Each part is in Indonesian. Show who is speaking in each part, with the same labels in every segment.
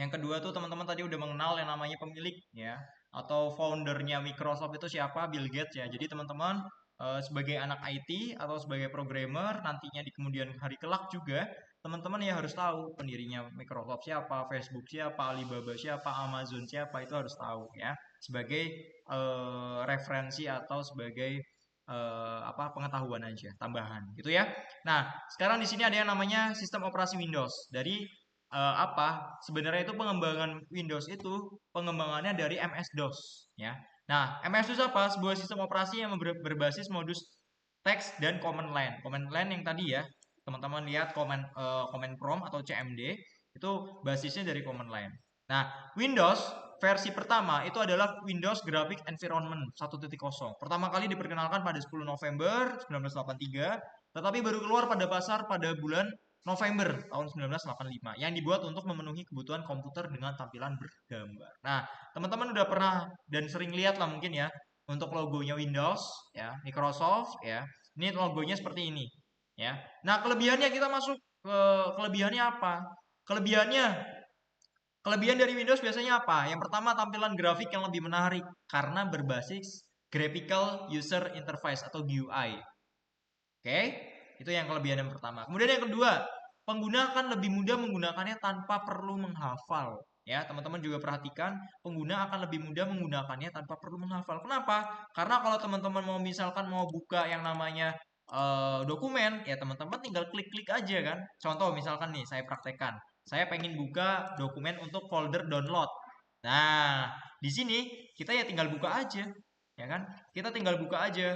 Speaker 1: Yang kedua tuh teman-teman tadi udah mengenal yang namanya pemilik ya atau foundernya Microsoft itu siapa? Bill Gates ya. Jadi teman-teman sebagai anak IT atau sebagai programmer nantinya di kemudian hari kelak juga teman-teman ya harus tahu pendirinya Microsoft siapa, Facebook siapa, Alibaba siapa, Amazon siapa itu harus tahu ya sebagai referensi atau sebagai apa pengetahuan aja tambahan gitu ya. Nah, sekarang di sini ada yang namanya sistem operasi Windows. Dari apa? Sebenarnya itu pengembangan Windows itu pengembangannya dari MS-DOS ya. Nah, MS-DOS apa? Sebuah sistem operasi yang berbasis modus teks dan command line. Command line yang tadi ya, teman-teman lihat command prompt atau CMD itu basisnya dari command line. Nah, Windows versi pertama itu adalah Windows Graphic Environment 1.0. Pertama kali diperkenalkan pada 10 November 1983, tetapi baru keluar pada pasar pada bulan November tahun 1985 yang dibuat untuk memenuhi kebutuhan komputer dengan tampilan bergambar. Nah, teman-teman udah pernah dan sering lihat lah mungkin ya untuk logonya Windows ya, Microsoft ya. Ini logonya seperti ini ya. Nah, kelebihannya kita masuk ke kelebihannya apa? Kelebihannya Kelebihan dari Windows biasanya apa? Yang pertama tampilan grafik yang lebih menarik karena berbasis Graphical User Interface atau GUI. Oke, itu yang kelebihan yang pertama. Kemudian yang kedua, pengguna akan lebih mudah menggunakannya tanpa perlu menghafal. Ya, teman-teman juga perhatikan, pengguna akan lebih mudah menggunakannya tanpa perlu menghafal. Kenapa? Karena kalau teman-teman mau misalkan mau buka yang namanya dokumen, ya teman-teman tinggal klik-klik aja kan. Contoh misalkan nih, saya praktekkan. Saya pengen buka dokumen untuk folder download. Nah, di sini kita ya tinggal buka aja, ya kan? Kita tinggal buka aja.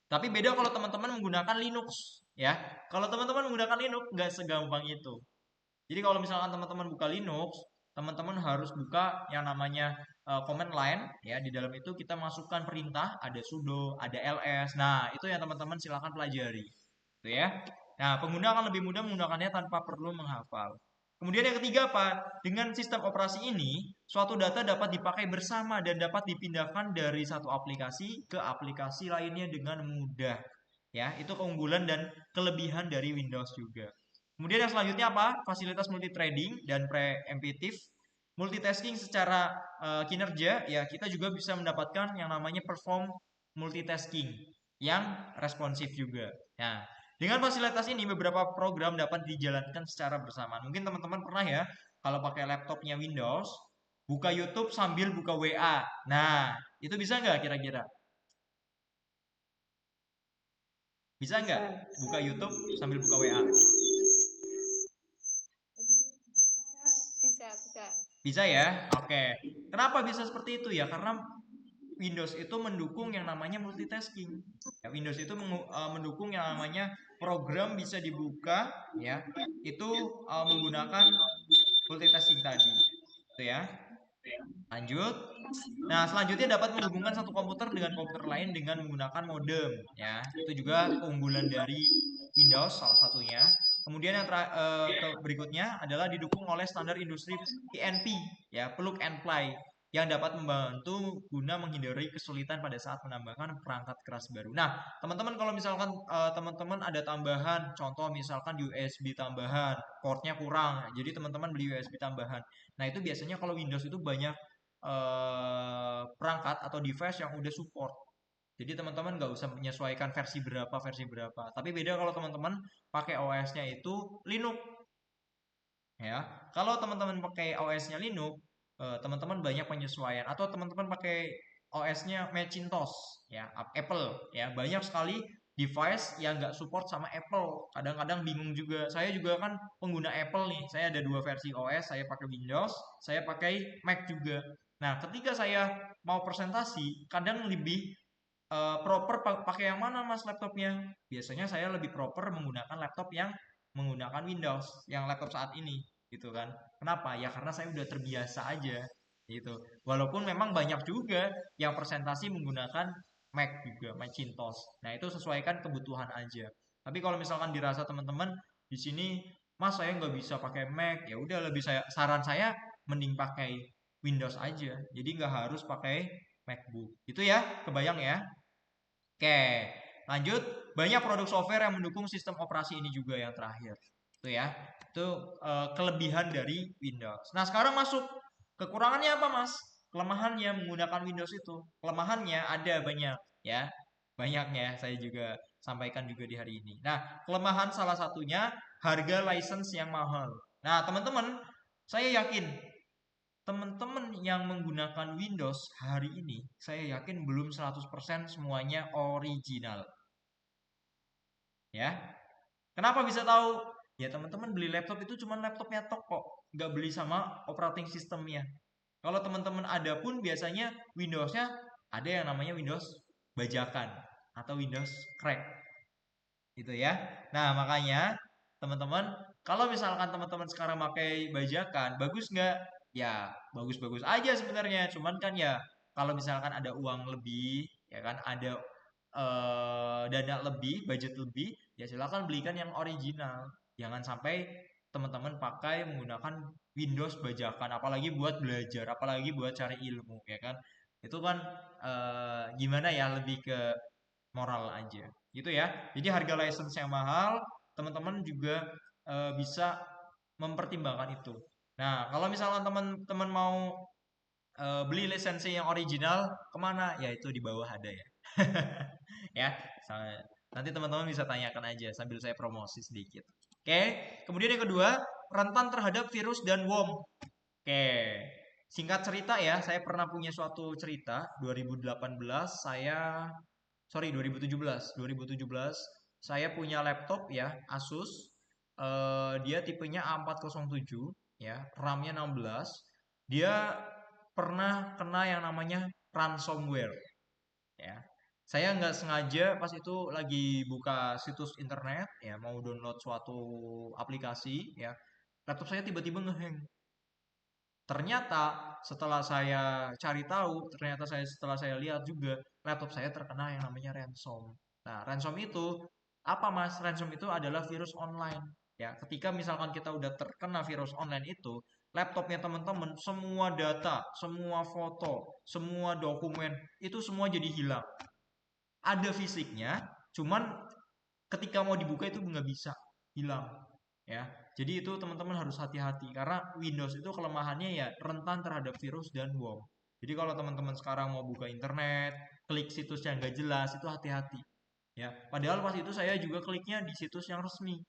Speaker 1: Tapi beda kalau teman-teman menggunakan Linux, ya. Kalau teman-teman menggunakan Linux nggak segampang itu. Jadi kalau misalkan teman-teman buka Linux, teman-teman harus buka yang namanya command line, ya. Di dalam itu kita masukkan perintah, ada sudo, ada ls. Nah, itu yang teman-teman silakan pelajari, gitu ya. Nah, pengguna akan lebih mudah menggunakannya tanpa perlu menghafal. Kemudian yang ketiga apa? Dengan sistem operasi ini, suatu data dapat dipakai bersama dan dapat dipindahkan dari satu aplikasi ke aplikasi lainnya dengan mudah. Ya, itu keunggulan dan kelebihan dari Windows juga. Kemudian yang selanjutnya apa? Fasilitas multithreading dan preemptive. Multitasking secara kinerja, ya kita juga bisa mendapatkan yang namanya perform multitasking yang responsif juga. Nah, dengan fasilitas ini beberapa program dapat dijalankan secara bersamaan. Mungkin teman-teman pernah ya kalau pakai laptopnya Windows, buka YouTube sambil buka WA. Nah, itu bisa nggak kira-kira? Bisa nggak
Speaker 2: Bisa.
Speaker 1: buka YouTube sambil buka WA?
Speaker 2: Bisa, bisa.
Speaker 1: Bisa ya? Oke. Kenapa bisa seperti itu ya? Karena Windows itu mendukung yang namanya multitasking. Ya, Windows itu mendukung yang namanya program bisa dibuka ya. Itu menggunakan multitasking tadi. Itu ya. Lanjut. Nah, selanjutnya dapat menghubungkan satu komputer dengan komputer lain dengan menggunakan modem ya. Itu juga keunggulan dari Windows salah satunya. Kemudian yang berikutnya adalah didukung oleh standar industri PNP ya, plug and play yang dapat membantu guna menghindari kesulitan pada saat menambahkan perangkat keras baru. Nah, teman-teman kalau misalkan teman-teman ada tambahan, contoh misalkan USB tambahan, portnya kurang, jadi teman-teman beli USB tambahan. Nah, itu biasanya kalau Windows itu banyak perangkat atau device yang udah support. Jadi teman-teman nggak usah menyesuaikan versi berapa. Tapi beda kalau teman-teman pakai OS-nya itu Linux, ya. Kalau teman-teman pakai OS-nya Linux, teman-teman banyak penyesuaian. Atau teman-teman pakai OS-nya Macintosh, ya, Apple, ya, banyak sekali device yang nggak support sama Apple. Kadang-kadang bingung juga. Saya juga kan pengguna Apple nih. Saya ada dua versi OS. Saya pakai Windows, saya pakai Mac juga. Nah, ketika saya mau presentasi, kadang lebih proper pakai yang mana mas laptopnya? Biasanya saya lebih proper menggunakan laptop yang menggunakan Windows, yang laptop saat ini, gitu kan? Kenapa? Ya karena saya udah terbiasa aja, gitu. Walaupun memang banyak juga yang presentasi menggunakan Mac juga, Macintosh. Nah itu sesuaikan kebutuhan aja. Tapi kalau misalkan dirasa teman-teman di sini, mas saya nggak bisa pakai Mac, ya udah lebih saran saya mending pakai Windows aja. Jadi nggak harus pakai MacBook. Itu ya, kebayang ya? Oke, lanjut. Banyak produk software yang mendukung sistem operasi ini juga yang terakhir. Itu ya. Itu kelebihan dari Windows. Nah, sekarang masuk kekurangannya apa, Mas? Kelemahannya menggunakan Windows itu. Kelemahannya ada banyak ya. Banyaknya saya juga sampaikan juga di hari ini. Nah, kelemahan salah satunya harga license yang mahal. Nah, teman-teman, saya yakin teman-teman yang menggunakan Windows hari ini, saya yakin belum 100% semuanya original. Ya, kenapa bisa tahu? Ya teman-teman beli laptop itu cuma laptopnya tok kok, nggak beli sama operating systemnya. Kalau teman-teman ada pun biasanya Windows-nya ada yang namanya Windows bajakan atau Windows crack gitu ya. Nah makanya teman-teman kalau misalkan teman-teman sekarang pakai bajakan bagus nggak? Ya bagus-bagus aja sebenarnya. Cuman kan ya kalau misalkan ada uang lebih ya kan ada dana lebih, budget lebih, ya silakan belikan yang original. Jangan sampai teman-teman pakai menggunakan Windows bajakan, apalagi buat belajar, apalagi buat cari ilmu, ya kan? Itu kan gimana ya, lebih ke moral aja, gitu ya. Jadi harga license yang mahal, teman-teman juga bisa mempertimbangkan itu. Nah, kalau misalnya teman-teman mau beli lisensi yang original, kemana? Ya itu di bawah ada ya. Ya, nanti teman-teman bisa tanyakan aja sambil saya promosi sedikit. Oke, kemudian yang kedua, rentan terhadap virus dan worm. Oke, singkat cerita ya, saya pernah punya suatu cerita 2018 saya sorry 2017 saya punya laptop ya Asus, dia tipenya A407 ya, RAM-nya 16. Dia pernah kena yang namanya ransomware ya. Saya nggak sengaja pas itu lagi buka situs internet ya, mau download suatu aplikasi ya, laptop saya tiba-tiba ngehang. Ternyata setelah saya cari tahu, ternyata setelah saya lihat juga laptop saya terkena yang namanya ransom. Nah, ransom itu apa, Mas? Ransom itu adalah virus online. Ya, ketika misalkan kita udah terkena virus online itu, laptopnya teman-teman semua data, semua foto, semua dokumen itu semua jadi hilang. Ada fisiknya, cuman ketika mau dibuka itu nggak bisa, hilang ya. Jadi itu teman-teman harus hati-hati karena Windows itu kelemahannya ya rentan terhadap virus dan worm. Jadi kalau teman-teman sekarang mau buka internet, klik situs yang nggak jelas itu hati-hati ya. Padahal pas itu saya juga kliknya di situs yang resmi.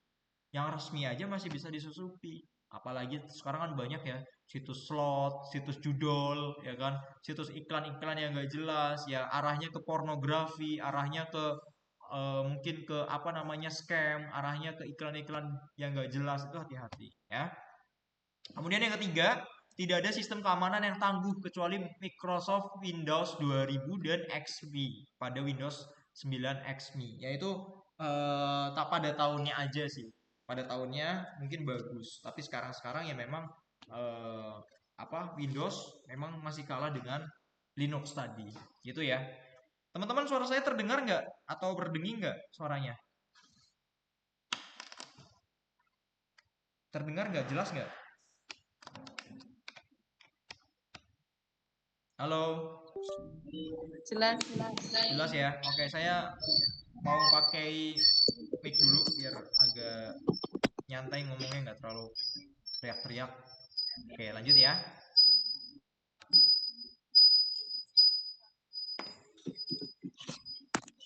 Speaker 1: Yang resmi aja masih bisa disusupi. Apalagi sekarang kan banyak ya situs slot, situs judol, ya kan, situs iklan-iklan yang nggak jelas, ya arahnya ke pornografi, arahnya ke mungkin ke apa namanya scam, arahnya ke iklan-iklan yang nggak jelas itu hati-hati ya. Kemudian yang ketiga, tidak ada sistem keamanan yang tangguh kecuali Microsoft Windows 2000 dan XP pada Windows 9 XP, yaitu tak pada tahunnya aja sih. Pada tahunnya mungkin bagus, tapi sekarang-sekarang ya memang eh, apa Windows memang masih kalah dengan Linux tadi, gitu ya. Teman-teman suara saya terdengar nggak atau berdenging nggak suaranya? Terdengar nggak? Jelas nggak? Halo?
Speaker 2: Jelas.
Speaker 1: Jelas ya? Oke, saya mau pakai mic dulu biar agak nyantai ngomongnya, nggak terlalu teriak-teriak. Oke, lanjut ya.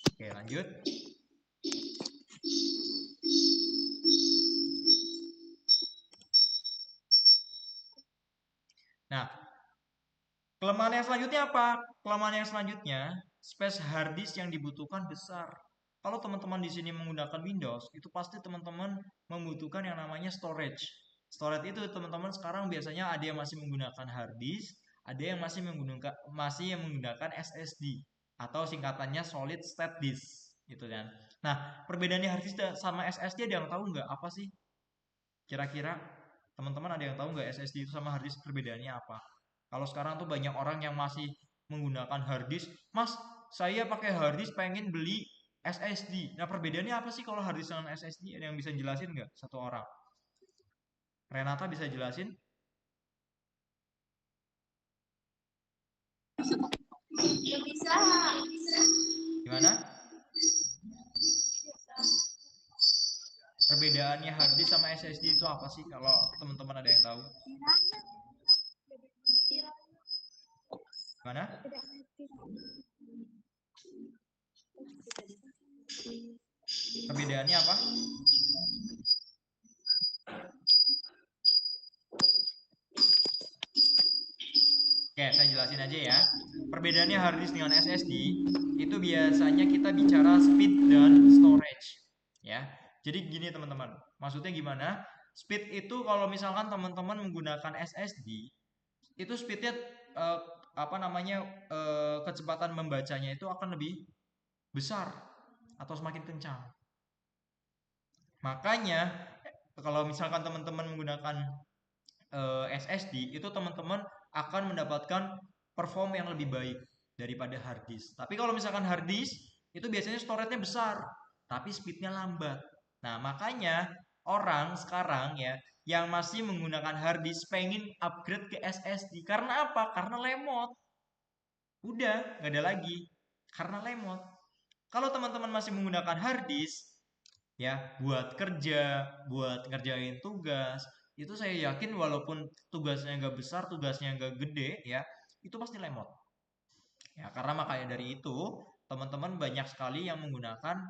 Speaker 1: Oke, lanjut. Nah, kelemahan yang selanjutnya apa? Kelemahan yang selanjutnya, space hard disk yang dibutuhkan besar. Kalau teman-teman di sini menggunakan Windows, itu pasti teman-teman membutuhkan yang namanya storage. Storage itu teman-teman sekarang biasanya ada yang masih menggunakan hard disk, ada yang masih menggunakan SSD atau singkatannya solid state disk, gitu kan. Nah, perbedaannya hard disk sama SSD ada yang tahu nggak apa sih? Kira-kira teman-teman ada yang tahu nggak SSD itu sama hard disk perbedaannya apa? Kalau sekarang tuh banyak orang yang masih menggunakan hard disk. Mas, saya pakai hard disk pengen beli SSD. Nah, perbedaannya apa sih kalau hard disk dengan SSD? Ada yang bisa jelasin nggak? Satu orang. Renata bisa jelasin?
Speaker 2: Bisa.
Speaker 1: Gimana? Perbedaannya hard disk sama SSD itu apa sih? Kalau teman-teman ada yang tahu? Mana? Perbedaannya apa? Oke, saya jelasin aja ya. Perbedaannya hard disk dengan SSD itu biasanya kita bicara speed dan storage, ya. Jadi gini teman-teman, maksudnya gimana? Speed itu kalau misalkan teman-teman menggunakan SSD, itu speednya eh, apa namanya kecepatan membacanya itu akan lebih besar atau semakin kencang. Makanya kalau misalkan teman-teman menggunakan SSD itu teman-teman akan mendapatkan perform yang lebih baik daripada hard disk. Tapi kalau misalkan hard disk itu biasanya storage-nya besar, tapi speed-nya lambat. Nah, makanya orang sekarang ya yang masih menggunakan hard disk pengen upgrade ke SSD. Karena apa? Karena lemot. Udah, nggak ada lagi. Karena lemot. Kalau teman-teman masih menggunakan hard disk, ya buat kerja, buat ngerjain tugas, itu saya yakin walaupun tugasnya nggak besar, tugasnya nggak gede, ya itu pasti lemot. Ya karena makanya dari itu teman-teman banyak sekali yang menggunakan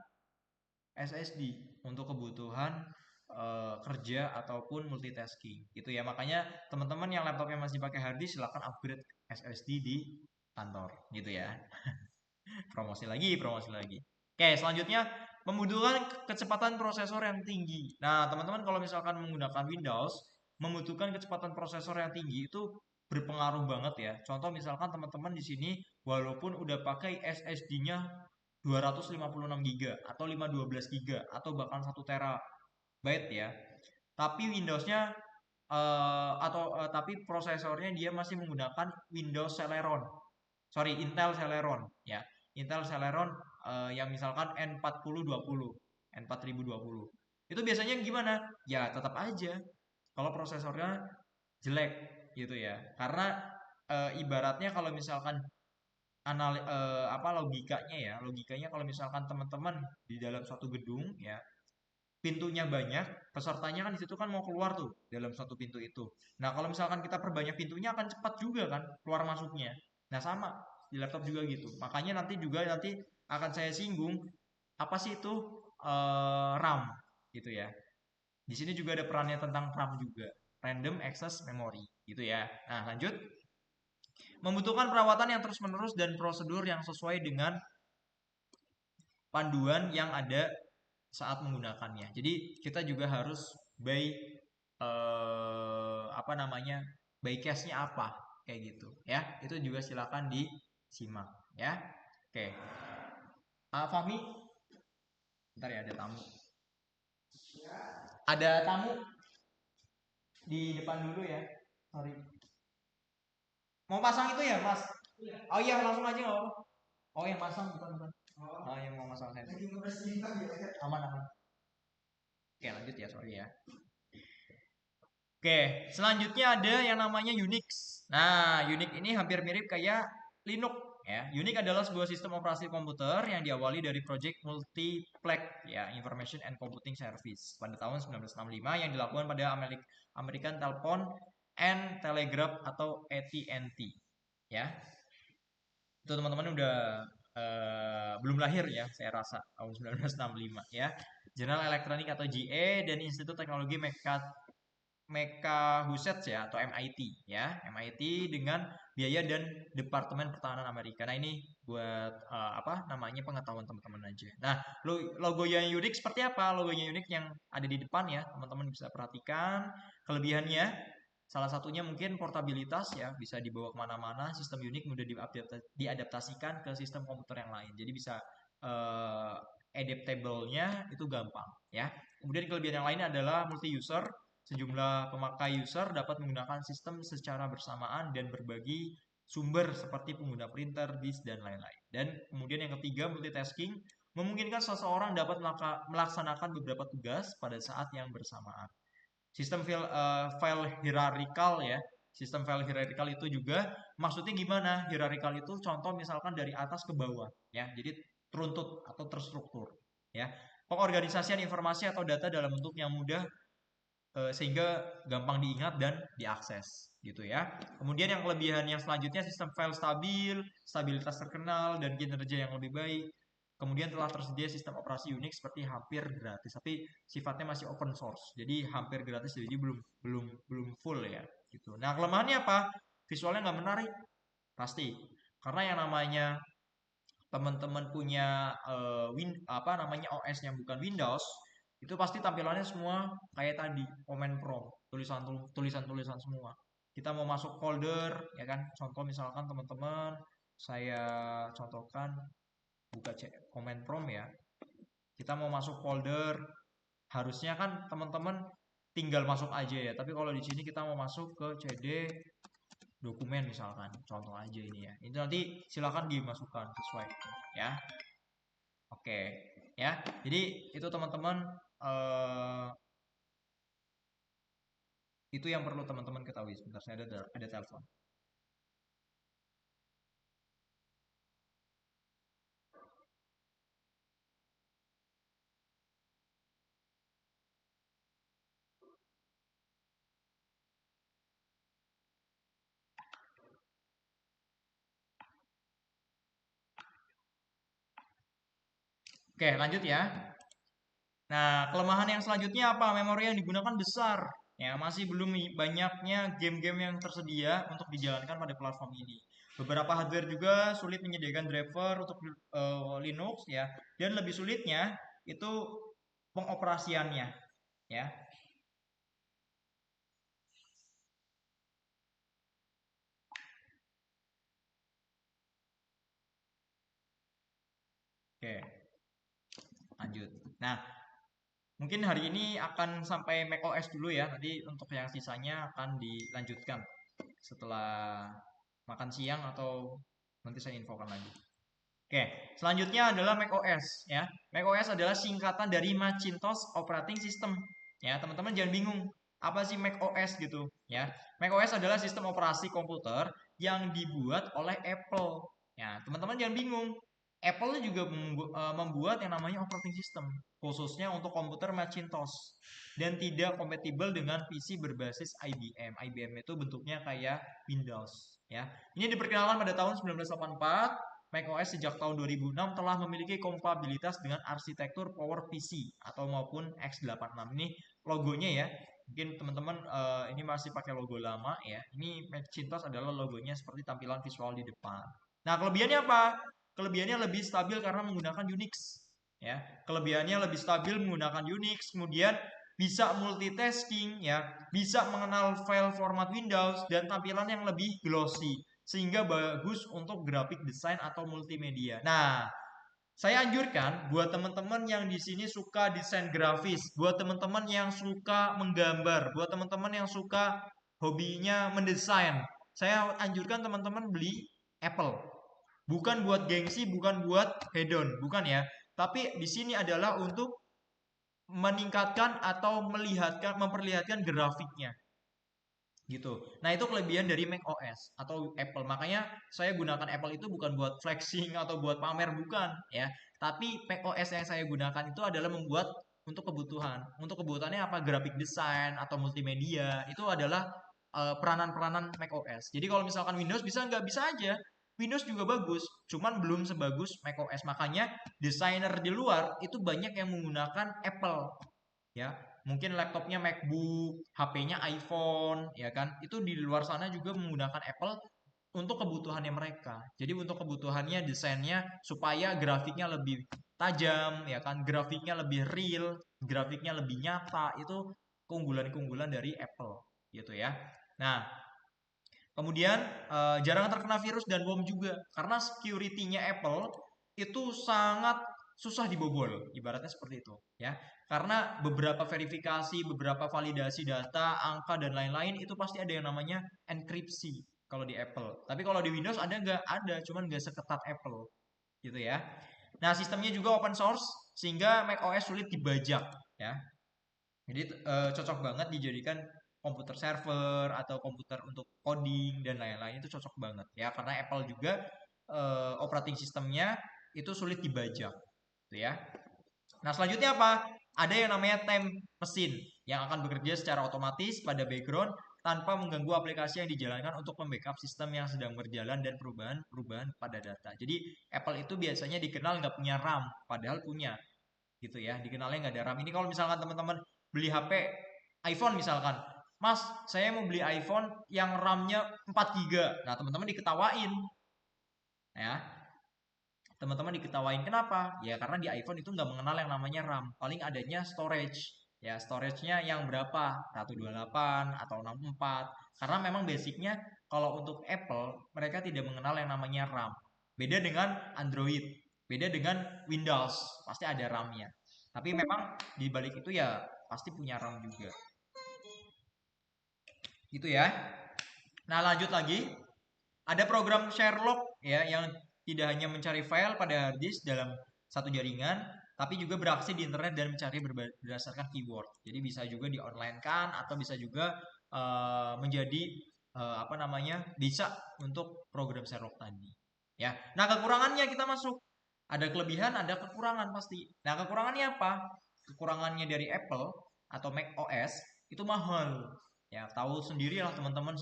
Speaker 1: SSD untuk kebutuhan kerja ataupun multitasking gitu ya. Makanya teman-teman yang laptopnya masih pakai hard disk silahkan upgrade SSD di kantor gitu ya. Promosi lagi, promosi lagi. Oke, selanjutnya membutuhkan kecepatan prosesor yang tinggi. Nah, teman-teman kalau misalkan menggunakan Windows, membutuhkan kecepatan prosesor yang tinggi itu berpengaruh banget ya. Contoh misalkan teman-teman di sini walaupun udah pakai SSD-nya 256 GB atau 512 GB atau bahkan 1 terabyte ya. Tapi Windows-nya tapi prosesornya dia masih menggunakan Windows Celeron. Sorry, Intel Celeron ya. Intel Celeron yang misalkan N4020, N4020. Itu biasanya gimana? Ya tetap aja kalau prosesornya jelek gitu ya. Karena ibaratnya kalau misalkan logikanya ya, logikanya kalau misalkan teman-teman di dalam suatu gedung ya, pintunya banyak, pesertanya kan di situ kan mau keluar tuh dalam satu pintu itu. Nah, kalau misalkan kita perbanyak pintunya akan cepat juga kan keluar masuknya. Nah, sama di laptop juga gitu. Makanya nanti akan saya singgung apa sih itu RAM gitu ya. Di sini juga ada perannya tentang RAM juga, Random Access Memory gitu ya. Nah, lanjut. Membutuhkan perawatan yang terus-menerus dan prosedur yang sesuai dengan panduan yang ada saat menggunakannya. Jadi kita juga harus by apa namanya, by case-nya apa kayak gitu ya. Itu juga silakan disimak ya. Oke. Fahmi, bentar ya ada tamu. Ada tamu di depan dulu ya. Sorry. Mau pasang itu ya, Mas? Oh iya, langsung aja nggak apa-apa. Oh, yang pasang bukan. Oh, yang mau masang headset. Aman aman. Oke, lanjut ya, sorry ya. Oke, selanjutnya ada yang namanya Unix. Nah, Unix ini hampir mirip kayak Linux ya. Unix adalah sebuah sistem operasi komputer yang diawali dari project Multiplex ya, Information and Computing Service pada tahun 1965 yang dilakukan pada American Telephone and Telegraph atau AT&T ya. Itu teman-teman udah belum lahir ya, saya rasa tahun 1965 ya. General Electronic atau GE dan Institut Teknologi Massachusetts ya atau MIT ya, MIT dengan biaya dan Departemen Pertahanan Amerika. Nah ini buat apa namanya pengetahuan teman-teman aja. Nah logonya Unix seperti apa? Logonya Unix yang ada di depan ya, teman-teman bisa perhatikan. Kelebihannya salah satunya mungkin portabilitas ya, bisa dibawa kemana-mana. Sistem Unix mudah diadaptasikan ke sistem komputer yang lain. Jadi bisa adaptable-nya itu gampang ya. Kemudian kelebihan yang lain adalah multi user. Sejumlah pemakai user dapat menggunakan sistem secara bersamaan dan berbagi sumber seperti pengguna printer, disk, dan lain-lain. Dan kemudian yang ketiga, multitasking memungkinkan seseorang dapat melaksanakan beberapa tugas pada saat yang bersamaan. Sistem file hierarchical ya. Sistem file hierarchical itu juga maksudnya gimana? Hierarchical itu contoh misalkan dari atas ke bawah ya. Jadi teruntut atau terstruktur ya. Pengorganisasian informasi atau data dalam bentuk yang mudah sehingga gampang diingat dan diakses gitu ya. Kemudian yang kelebihan yang selanjutnya sistem file stabil, stabilitas terkenal dan kinerja yang lebih baik. Kemudian telah tersedia sistem operasi Unix seperti hampir gratis, tapi sifatnya masih open source. Jadi hampir gratis, jadi belum full ya gitu. Nah, kelemahannya apa? Visualnya nggak menarik pasti. Karena yang namanya teman-teman punya apa namanya OS-nya bukan Windows, itu pasti tampilannya semua kayak tadi, comment prompt, tulisan-tulisan semua. Kita mau masuk folder, ya kan? Contoh misalkan teman-teman, saya contohkan buka comment prompt ya. Kita mau masuk folder, harusnya kan teman-teman tinggal masuk aja ya. Tapi kalau di sini kita mau masuk ke CD dokumen misalkan, contoh aja ini ya. Itu nanti silakan dimasukkan sesuai ya. Oke, ya. Jadi itu teman-teman eh, itu yang perlu teman-teman ketahui. Sebentar, saya ada telepon. Oke, lanjut ya. Nah, kelemahan yang selanjutnya apa? Memori yang digunakan besar. Ya, masih belum banyaknya game-game yang tersedia untuk dijalankan pada platform ini. Beberapa hardware juga sulit menyediakan driver untuk Linux ya, dan lebih sulitnya itu pengoperasiannya ya. Oke, lanjut. Nah, mungkin hari ini akan sampai macOS dulu ya. Nanti untuk yang sisanya akan dilanjutkan setelah makan siang atau nanti saya infokan lagi. Oke, selanjutnya adalah macOS ya. macOS adalah singkatan dari Macintosh Operating System. Ya, teman-teman jangan bingung apa sih macOS gitu ya. macOS adalah sistem operasi komputer yang dibuat oleh Apple. Ya, teman-teman jangan bingung. Apple juga membuat yang namanya operating system khususnya untuk komputer Macintosh dan tidak kompatibel dengan PC berbasis IBM. IBM itu bentuknya kayak Windows ya. Ini diperkenalkan pada tahun 1984. macOS sejak tahun 2006 telah memiliki kompatibilitas dengan arsitektur PowerPC atau maupun x86. Ini logonya ya. Mungkin teman-teman ini masih pakai logo lama ya. Ini Macintosh adalah logonya seperti tampilan visual di depan. Nah, kelebihannya apa? Kelebihannya lebih stabil karena menggunakan Unix. Ya, kelebihannya lebih stabil menggunakan Unix, kemudian bisa multitasking ya, bisa mengenal file format Windows dan tampilan yang lebih glossy sehingga bagus untuk graphic design atau multimedia. Nah, saya anjurkan buat teman-teman yang di sini suka desain grafis, buat teman-teman yang suka menggambar, buat teman-teman yang suka hobinya mendesain, saya anjurkan teman-teman beli Apple. Bukan buat gengsi, bukan buat hedon, bukan ya. Tapi di sini adalah untuk meningkatkan atau memperlihatkan grafiknya gitu. Nah, itu kelebihan dari macOS atau Apple. Makanya saya gunakan Apple itu bukan buat flexing atau buat pamer, bukan ya. Tapi macOS yang saya gunakan itu adalah membuat untuk kebutuhan. Untuk kebutuhannya apa? Graphic design atau multimedia. Itu adalah peranan-peranan macOS. Jadi kalau misalkan Windows bisa nggak bisa aja. Windows juga bagus, cuman belum sebagus macOS. Makanya desainer di luar itu banyak yang menggunakan Apple ya, mungkin laptopnya MacBook, HP-nya iPhone, ya kan? Itu di luar sana juga menggunakan Apple untuk kebutuhannya mereka. Jadi untuk kebutuhannya desainnya supaya grafiknya lebih tajam, ya kan? Grafiknya lebih real, grafiknya lebih nyata. Itu keunggulan-keunggulan dari Apple, gitu ya. Nah, kemudian jarang terkena virus dan bom juga karena security-nya Apple itu sangat susah dibobol, ibaratnya seperti itu, ya. Karena beberapa verifikasi, beberapa validasi data, angka dan lain-lain itu pasti ada yang namanya enkripsi kalau di Apple. Tapi kalau di Windows ada nggak? Ada, cuman nggak seketat Apple, gitu ya. Nah, sistemnya juga open source sehingga macOS sulit dibajak, ya. Jadi cocok banget dijadikan komputer server atau komputer untuk coding dan lain-lain itu cocok banget ya karena Apple juga operating sistemnya itu sulit dibajak, gitu ya. Nah, selanjutnya apa? Ada yang namanya time mesin yang akan bekerja secara otomatis pada background tanpa mengganggu aplikasi yang dijalankan untuk membackup sistem yang sedang berjalan dan perubahan pada data. Jadi Apple itu biasanya dikenal nggak punya RAM, padahal punya, gitu ya. Dikenalnya nggak ada RAM. Ini kalau misalkan teman-teman beli HP iPhone misalkan, Mas, saya mau beli iPhone yang RAM-nya 4 GB. Nah, teman-teman diketawain, ya. Teman-teman diketawain kenapa? Ya karena di iPhone itu nggak mengenal yang namanya RAM. Paling adanya storage. Ya, storage-nya yang berapa? 128 atau 64. Karena memang basicnya kalau untuk Apple, mereka tidak mengenal yang namanya RAM. Beda dengan Android, beda dengan Windows, pasti ada RAM-nya. Tapi memang di balik itu ya pasti punya RAM juga. Gitu ya. Nah, lanjut lagi. Ada program Sherlock ya yang tidak hanya mencari file pada hard disk dalam satu jaringan, tapi juga beraksi di internet dan mencari berdasarkan keyword. Jadi bisa juga di online kan atau bisa juga menjadi apa namanya bisa untuk program Sherlock tadi. Ya, nah kekurangannya kita masuk. Ada kelebihan, ada kekurangan pasti. Nah kekurangannya apa? Kekurangannya dari Apple atau Mac OS itu mahal. Ya tahu sendiri lah teman-teman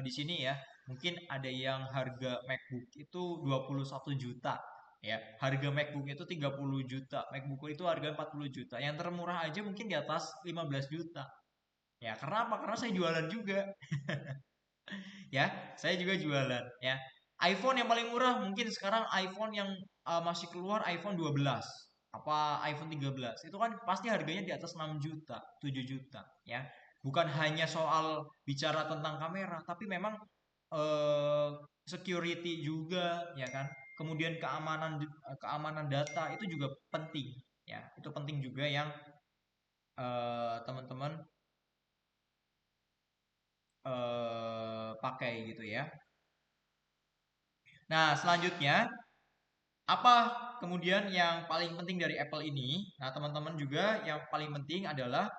Speaker 1: di sini ya. Mungkin ada yang harga MacBook itu 21 juta. Ya, harga MacBook itu 30 juta. MacBook itu harga 40 juta. Yang termurah aja mungkin di atas 15 juta. Ya, karena apa? Karena saya jualan juga. Ya, saya juga jualan ya. iPhone yang paling murah mungkin sekarang iPhone yang masih keluar iPhone 12 apa iPhone 13 itu kan pasti harganya di atas 6 juta, 7 juta ya. Bukan hanya soal bicara tentang kamera, tapi memang eh, security juga ya kan. Kemudian keamanan data itu juga penting ya. Itu penting juga yang teman-teman pakai gitu ya. Nah, selanjutnya apa kemudian yang paling penting dari Apple ini? Nah, teman-teman juga yang paling penting adalah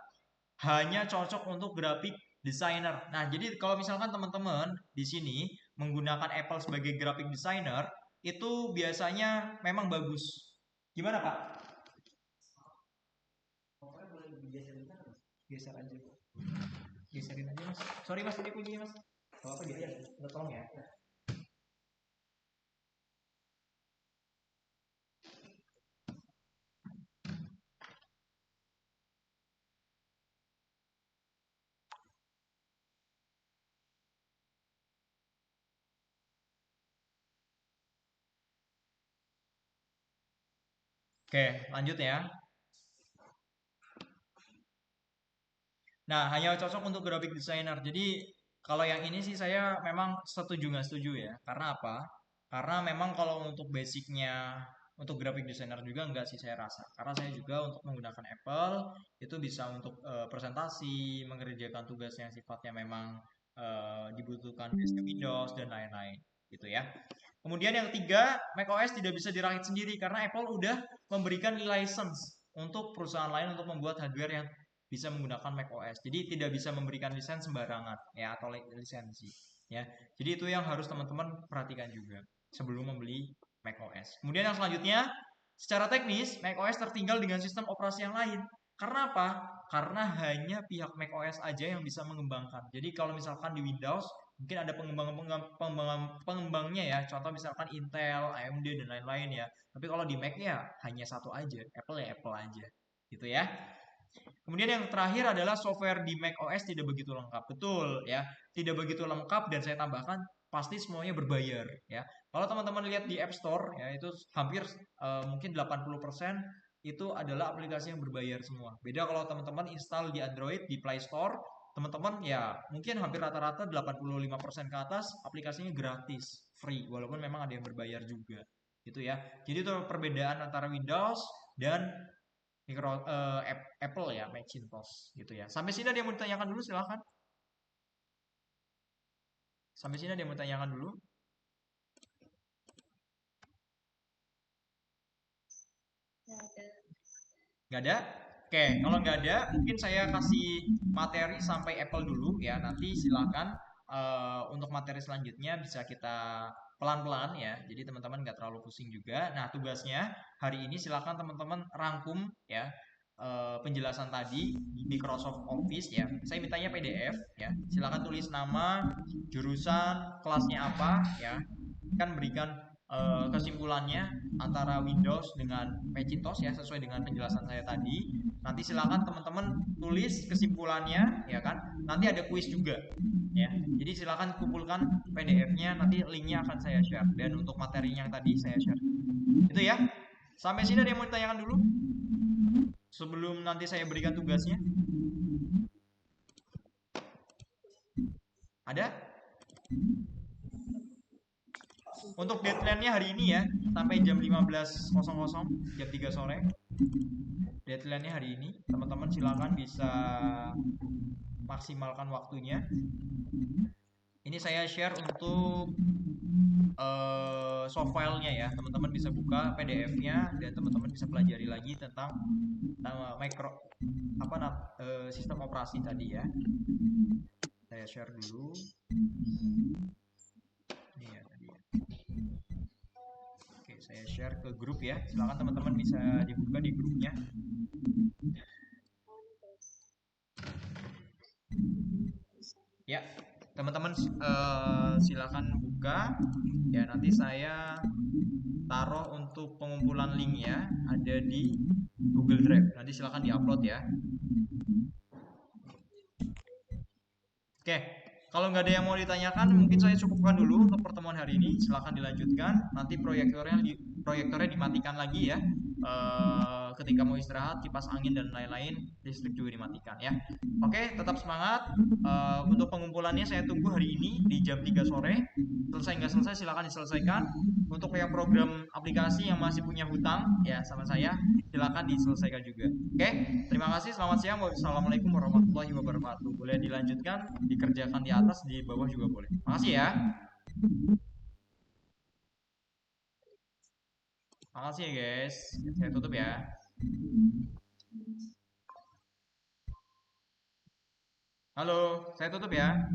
Speaker 1: hanya cocok untuk graphic designer. Nah, jadi kalau misalkan teman-teman di sini menggunakan Apple sebagai graphic designer, itu biasanya memang bagus. Gimana, Pak? Pokoknya boleh digeserin aja, Mas. Geser aja. Geserin aja, Mas. Sorry, Mas, ini kuncinya, Mas. Kalau apa dia? Udah tolong ya. Oke, lanjut ya. Nah, hanya cocok untuk graphic designer. Jadi, kalau yang ini sih saya memang setuju nggak setuju ya. Karena apa? Karena memang kalau untuk basicnya untuk graphic designer juga nggak sih saya rasa. Karena saya juga untuk menggunakan Apple itu bisa untuk presentasi, mengerjakan tugas yang sifatnya memang dibutuhkan sistem Windows dan lain-lain, gitu ya. Kemudian yang ketiga, macOS tidak bisa dirakit sendiri karena Apple udah memberikan license untuk perusahaan lain untuk membuat hardware yang bisa menggunakan macOS. Jadi tidak bisa memberikan lisensi sembarangan ya atau lisensi ya. Jadi itu yang harus teman-teman perhatikan juga sebelum membeli macOS. Kemudian yang selanjutnya, secara teknis macOS tertinggal dengan sistem operasi yang lain. Karena apa? Karena hanya pihak macOS aja yang bisa mengembangkan. Jadi kalau misalkan di Windows mungkin ada pengembangnya ya, contoh misalkan Intel, AMD dan lain-lain ya. Tapi kalau di Mac ya hanya satu aja, Apple ya Apple aja, gitu ya. Kemudian yang terakhir adalah software di Mac OS tidak begitu lengkap. Betul ya, tidak begitu lengkap dan saya tambahkan pasti semuanya berbayar ya. Kalau teman-teman lihat di App Store ya itu hampir mungkin 80% itu adalah aplikasi yang berbayar semua. Beda kalau teman-teman install di Android di Play Store, teman-teman ya mungkin hampir rata-rata 85% ke atas aplikasinya gratis, free walaupun memang ada yang berbayar juga. Gitu ya. Jadi itu perbedaan antara Windows dan Apple ya, Macintosh gitu ya. Sampai sini ada yang mau ditanyakan dulu silahkan. Sampai sini ada yang mau ditanyakan dulu. Nggak ada? Oke, kalau nggak ada, mungkin saya kasih materi sampai Apple dulu ya. Nanti silakan untuk materi selanjutnya bisa kita pelan-pelan ya. Jadi teman-teman nggak terlalu pusing juga. Nah, tugasnya hari ini silakan teman-teman rangkum ya penjelasan tadi di Microsoft Office ya. Saya mintanya PDF ya. Silakan tulis nama, jurusan, kelasnya apa ya. Kan berikan kesimpulannya antara Windows dengan Macintosh ya sesuai dengan penjelasan saya tadi. Nanti silakan teman-teman tulis kesimpulannya ya kan. Nanti ada kuis juga ya. Jadi silakan kumpulkan PDF-nya, nanti linknya akan saya share dan untuk materinya yang tadi saya share. Itu ya. Sampai sini ada yang mau ditanyakan dulu? Sebelum nanti saya berikan tugasnya. Ada? Untuk deadline-nya hari ini ya, sampai jam 15.00, jam 3 sore. Deadline-nya hari ini. Teman-teman silakan bisa maksimalkan waktunya. Ini saya share untuk soft file-nya ya. Teman-teman bisa buka PDF-nya dan teman-teman bisa pelajari lagi tentang sistem operasi tadi ya. Saya share dulu. Ini ya tadi ya. Oke, saya share ke grup ya. Silakan teman-teman bisa dibuka di grupnya. Ya, teman-teman silakan buka. Ya, nanti saya taruh untuk pengumpulan linknya ada di Google Drive. Nanti silakan diupload ya. Oke, kalau nggak ada yang mau ditanyakan, mungkin saya cukupkan dulu untuk pertemuan hari ini. Silakan dilanjutkan. Nanti proyektornya dimatikan lagi ya. Ketika mau istirahat, kipas angin dan lain-lain, listrik juga dimatikan ya. Oke, tetap semangat. Untuk pengumpulannya saya tunggu hari ini di jam 3 sore. Selesai nggak selesai, silakan diselesaikan. Untuk yang program aplikasi yang masih punya hutang ya sama saya, silakan diselesaikan juga. Oke, terima kasih. Selamat siang. Wassalamualaikum warahmatullahi wabarakatuh. Boleh dilanjutkan, dikerjakan di atas, di bawah juga boleh. Makasih ya. Makasih ya guys. Saya tutup ya. Halo, saya tutup ya.